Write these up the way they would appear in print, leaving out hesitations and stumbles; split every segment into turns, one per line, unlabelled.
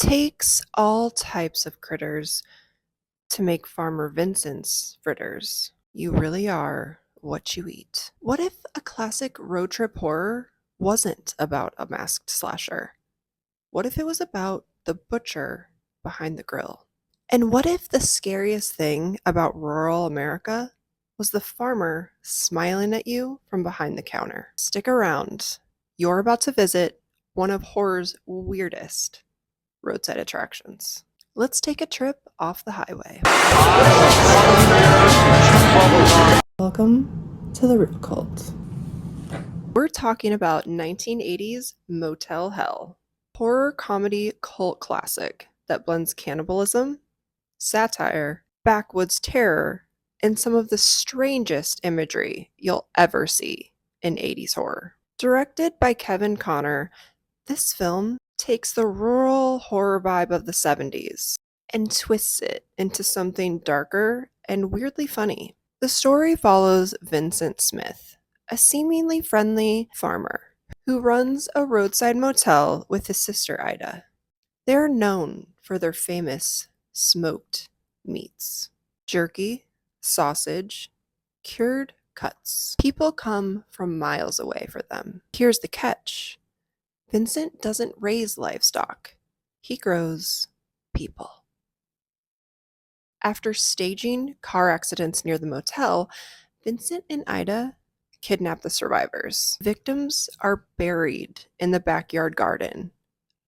takes all types of critters to make Farmer Vincent's fritters. You really are what you eat. What if a classic road trip horror wasn't about a masked slasher? What if it was about the butcher behind the grill? And what if the scariest thing about rural America was the farmer smiling at you from behind the counter? Stick around. You're about to visit one of horror's weirdest roadside attractions. Let's take a trip off the highway. Welcome to the Real Cult. We're talking about 1980s Motel Hell, horror comedy cult classic that blends cannibalism, satire, backwoods terror, and some of the strangest imagery you'll ever see in 80s horror. Directed by Kevin Connor, this film takes the rural horror vibe of the 70s and twists it into something darker and weirdly funny. The story follows Vincent Smith, a seemingly friendly farmer who runs a roadside motel with his sister Ida. They're known for their famous smoked meats: jerky, sausage, cured cuts. People come from miles away for them. Here's the catch: Vincent doesn't raise livestock, he grows people. After staging car accidents near the motel, Vincent and Ida kidnap the survivors. Victims are buried in the backyard garden,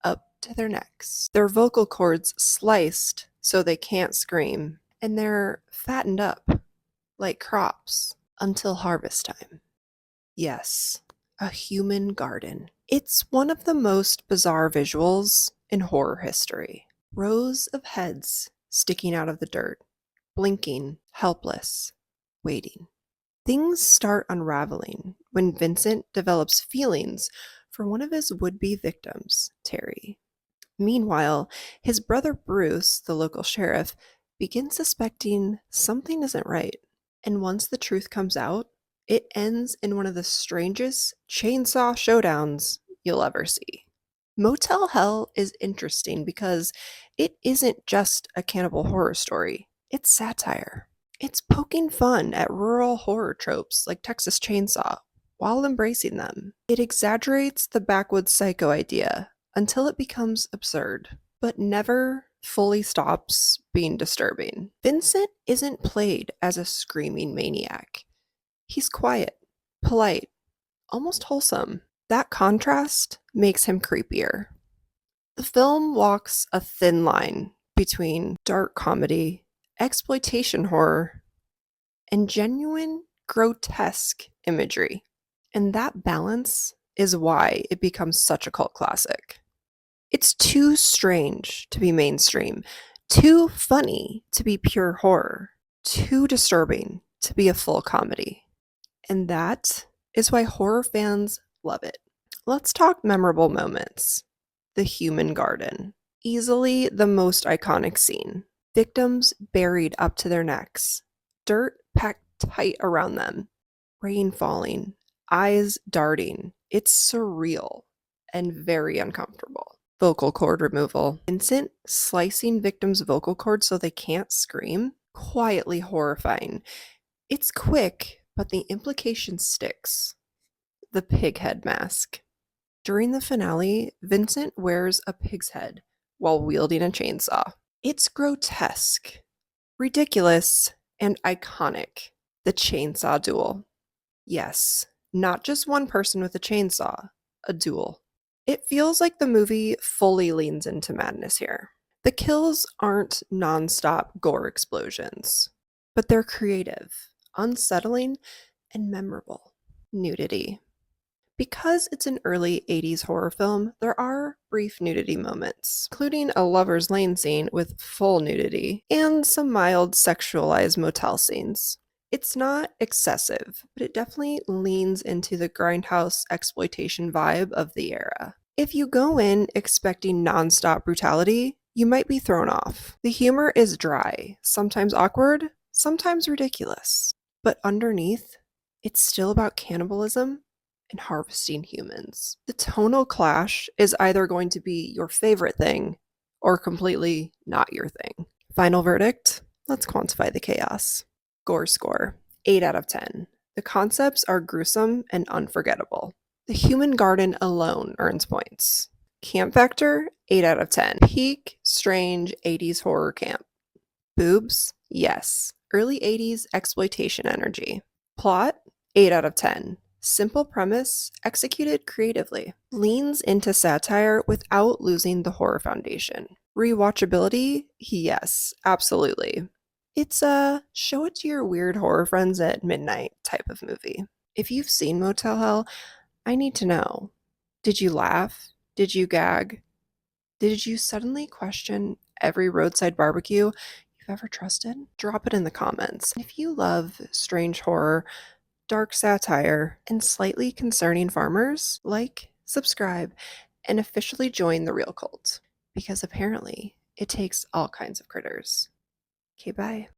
up to their necks. Their vocal cords sliced so they can't scream, and they're fattened up like crops until harvest time. Yes, a human garden. It's one of the most bizarre visuals in horror history. Rows of heads sticking out of the dirt, blinking, helpless, waiting. Things start unraveling when Vincent develops feelings for one of his would-be victims, Terry. Meanwhile, his brother Bruce, the local sheriff, begins suspecting something isn't right. And once the truth comes out, it ends in one of the strangest chainsaw showdowns you'll ever see. Motel Hell is interesting because it isn't just a cannibal horror story, it's satire. It's poking fun at rural horror tropes like Texas Chainsaw while embracing them. It exaggerates the backwoods psycho idea until it becomes absurd, but never fully stops being disturbing. Vincent isn't played as a screaming maniac. He's quiet, polite, almost wholesome. That contrast makes him creepier. The film walks a thin line between dark comedy, exploitation horror, and genuine grotesque imagery. And that balance is why it becomes such a cult classic. It's too strange to be mainstream, too funny to be pure horror, too disturbing to be a full comedy. And that is why horror fans love it. Let's talk memorable moments. The human garden. Easily the most iconic scene. Victims buried up to their necks. Dirt packed tight around them. Rain falling. Eyes darting. It's surreal and very uncomfortable. Vocal cord removal. Vincent slicing victims' vocal cords so they can't scream. Quietly horrifying. It's quick, but the implication sticks. The pig head mask. During the finale, Vincent wears a pig's head while wielding a chainsaw. It's grotesque, ridiculous, and iconic. The chainsaw duel. Yes, not just one person with a chainsaw, a duel. It feels like the movie fully leans into madness here. The kills aren't non-stop gore explosions, but they're creative, unsettling, and memorable. Nudity. Because it's an early 80s horror film, there are brief nudity moments, including a lover's lane scene with full nudity, and some mild sexualized motel scenes. It's not excessive, but it definitely leans into the grindhouse exploitation vibe of the era. If you go in expecting nonstop brutality, you might be thrown off. The humor is dry, sometimes awkward, sometimes ridiculous. But underneath, it's still about cannibalism and harvesting humans. The tonal clash is either going to be your favorite thing or completely not your thing. Final verdict? Let's quantify the chaos. Gore score 8 out of 10. The concepts are gruesome and unforgettable. The human garden alone earns points. Camp factor 8 out of 10. Peak strange 80s horror camp. Boobs? Yes. Early 80s exploitation energy. Plot? 8 out of 10. Simple premise, executed creatively. Leans into satire without losing the horror foundation. Rewatchability? Yes, absolutely. It's a show it to your weird horror friends at midnight type of movie. If you've seen Motel Hell, I need to know. Did you laugh? Did you gag? Did you suddenly question every roadside barbecue you've ever trusted? Drop it in the comments. If you love strange horror, dark satire, and slightly concerning farmers, like, subscribe, and officially join the real cult. Because apparently, it takes all kinds of critters. Okay, bye.